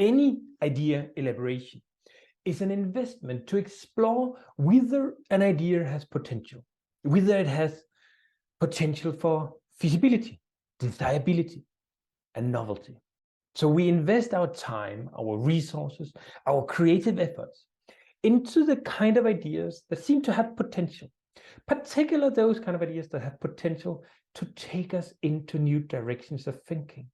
Any idea elaboration is an investment to explore whether an idea has potential, whether it has potential for feasibility, desirability, and novelty. So we invest our time, our resources, our creative efforts into the kind of ideas that seem to have potential, particularly those kind of ideas that have potential to take us into new directions of thinking,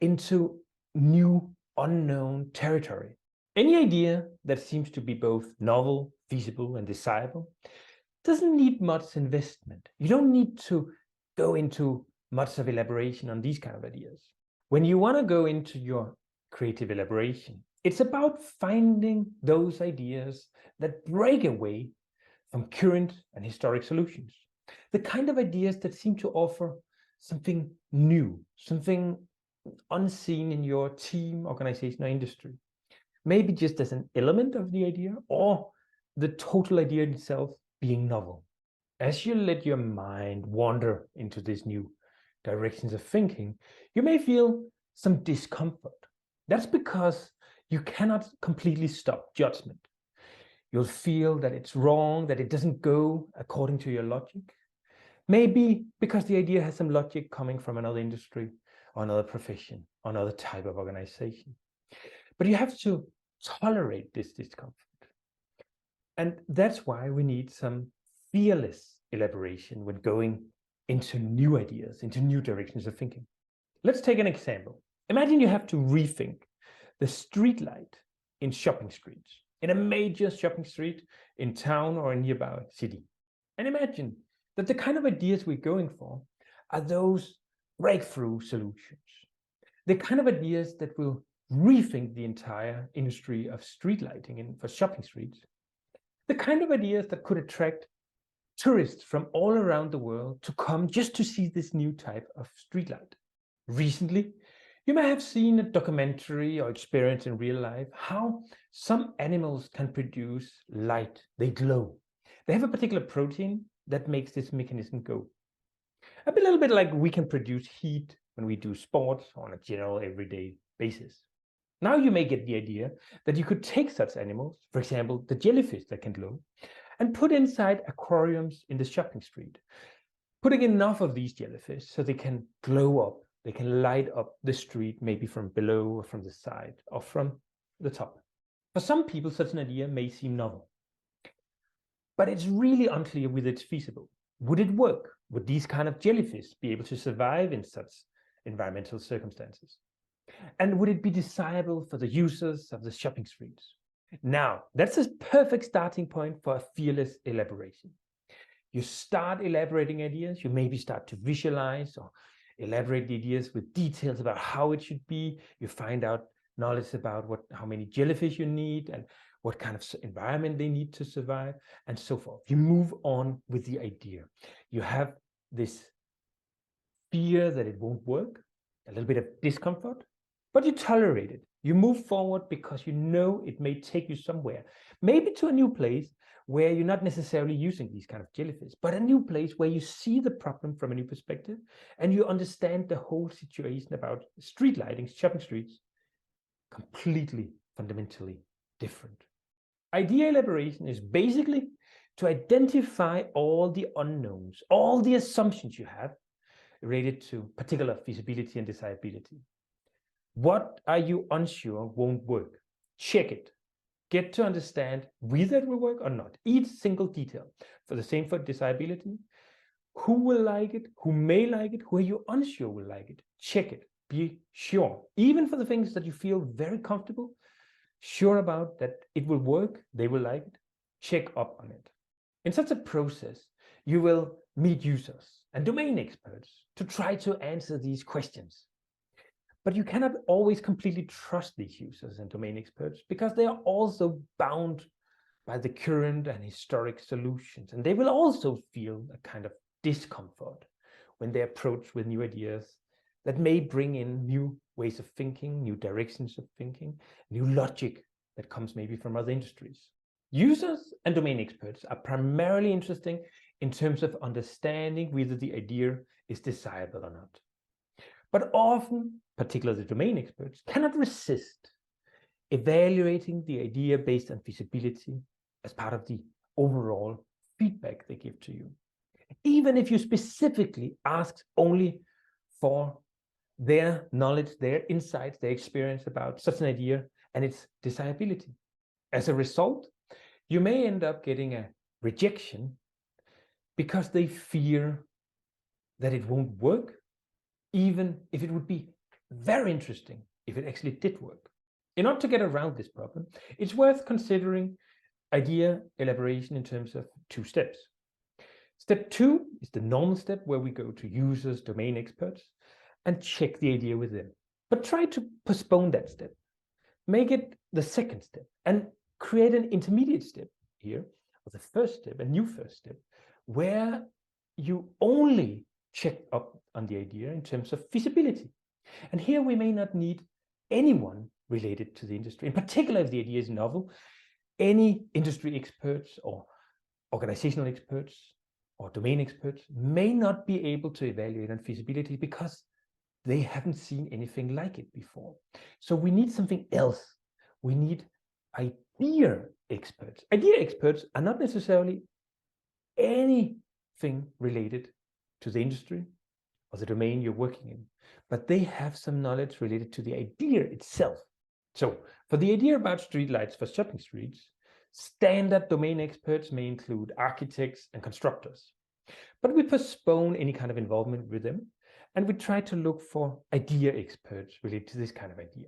into new unknown territory. Any idea that seems to be both novel, feasible, and desirable doesn't need much investment. You don't need to go into much of elaboration on these kind of ideas. When you want to go into your creative elaboration, it's about finding those ideas that break away from current and historic solutions. The kind of ideas that seem to offer something new, something unseen in your team, organization, or industry. Maybe just as an element of the idea, or the total idea itself being novel. As you let your mind wander into these new directions of thinking, you may feel some discomfort. That's because you cannot completely stop judgment. You'll feel that it's wrong, that it doesn't go according to your logic. Maybe because the idea has some logic coming from another industry, or another profession, or another type of organization. But you have to tolerate this discomfort. And that's why we need some fearless elaboration when going into new ideas, into new directions of thinking. Let's take an example. Imagine you have to rethink the street light in shopping streets, in a major shopping street in town or a nearby city. And imagine that the kind of ideas we're going for are those breakthrough solutions, the kind of ideas that will rethink the entire industry of street lighting for shopping streets, the kind of ideas that could attract tourists from all around the world to come just to see this new type of streetlight. Recently, you may have seen a documentary or experienced in real life how some animals can produce light. They glow. They have a particular protein that makes this mechanism go. A little bit like we can produce heat when we do sports on a general everyday basis. Now you may get the idea that you could take such animals, for example, the jellyfish that can glow, and put inside aquariums in the shopping street, putting enough of these jellyfish so they can glow up, they can light up the street, maybe from below or from the side or from the top. For some people, such an idea may seem novel, but it's really unclear whether it's feasible. Would it work? Would these kind of jellyfish be able to survive in such environmental circumstances? And would it be desirable for the users of the shopping streets? Now, that's a perfect starting point for a fearless elaboration. You start elaborating ideas, you maybe start to visualize or elaborate the ideas with details about how it should be. You find out knowledge about how many jellyfish you need and what kind of environment they need to survive, and so forth. You move on with the idea. You have this fear that it won't work, a little bit of discomfort, but you tolerate it. You move forward because you know it may take you somewhere, maybe to a new place where you're not necessarily using these kind of jellyfish, but a new place where you see the problem from a new perspective and you understand the whole situation about street lighting, shopping streets, completely, fundamentally different. Idea elaboration is basically to identify all the unknowns, all the assumptions you have related to particular feasibility and desirability. What are you unsure won't work? Check it. Get to understand whether it will work or not. Each single detail. For the same for desirability. Who will like it? Who may like it? Who are you unsure will like it? Check it. Be sure. Even for the things that you feel very comfortable, sure about that it will work, they will like it, check up on it. In such a process, you will meet users and domain experts to try to answer these questions. But you cannot always completely trust these users and domain experts because they are also bound by the current and historic solutions. And they will also feel a kind of discomfort when they approach with new ideas that may bring in new ways of thinking, new directions of thinking, new logic that comes maybe from other industries. Users and domain experts are primarily interesting in terms of understanding whether the idea is desirable or not. But often, particularly domain experts, cannot resist evaluating the idea based on feasibility as part of the overall feedback they give to you. Even if you specifically ask only for their knowledge, their insights, their experience about such an idea and its desirability. As a result, you may end up getting a rejection because they fear that it won't work, even if it would be very interesting if it actually did work. In order to get around this problem, it's worth considering idea elaboration in terms of 2 steps. Step 2 is the normal step where we go to users, domain experts, and check the idea with them. But try to postpone that step. Make it the second step and create an intermediate step here, or the first step, a new first step, where you only check up on the idea in terms of feasibility. And here we may not need anyone related to the industry. In particular, if the idea is novel, any industry experts or organizational experts or domain experts may not be able to evaluate on feasibility because they haven't seen anything like it before. So we need something else. We need idea experts. Idea experts are not necessarily anything related to the industry or the domain you're working in, but they have some knowledge related to the idea itself. So for the idea about streetlights for shopping streets, standard domain experts may include architects and constructors. But we postpone any kind of involvement with them, and we try to look for idea experts related to this kind of idea.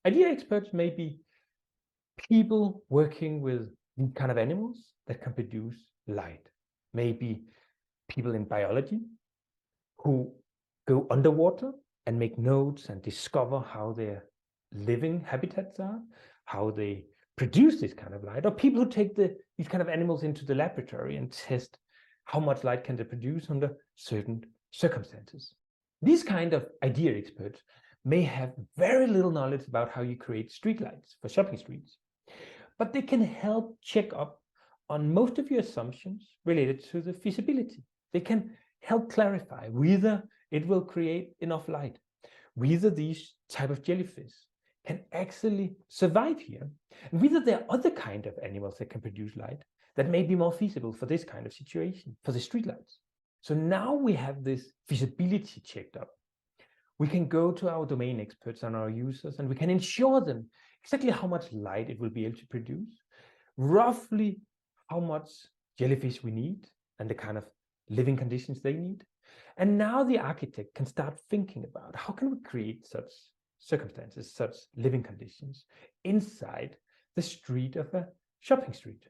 Idea experts may be people working with the kind of animals that can produce light. Maybe people in biology who go underwater and make notes and discover how their living habitats are, how they produce this kind of light, or people who take these kind of animals into the laboratory and test how much light can they produce under certain circumstances. These kind of idea experts may have very little knowledge about how you create streetlights for shopping streets, but they can help check up on most of your assumptions related to the feasibility. They can help clarify whether it will create enough light, whether these type of jellyfish can actually survive here, and whether there are other kind of animals that can produce light that may be more feasible for this kind of situation, for the streetlights. So now we have this feasibility checked up. We can go to our domain experts and our users, and we can ensure them exactly how much light it will be able to produce, roughly how much jellyfish we need, and the kind of living conditions they need. And now the architect can start thinking about how can we create such circumstances, such living conditions inside the street of a shopping street.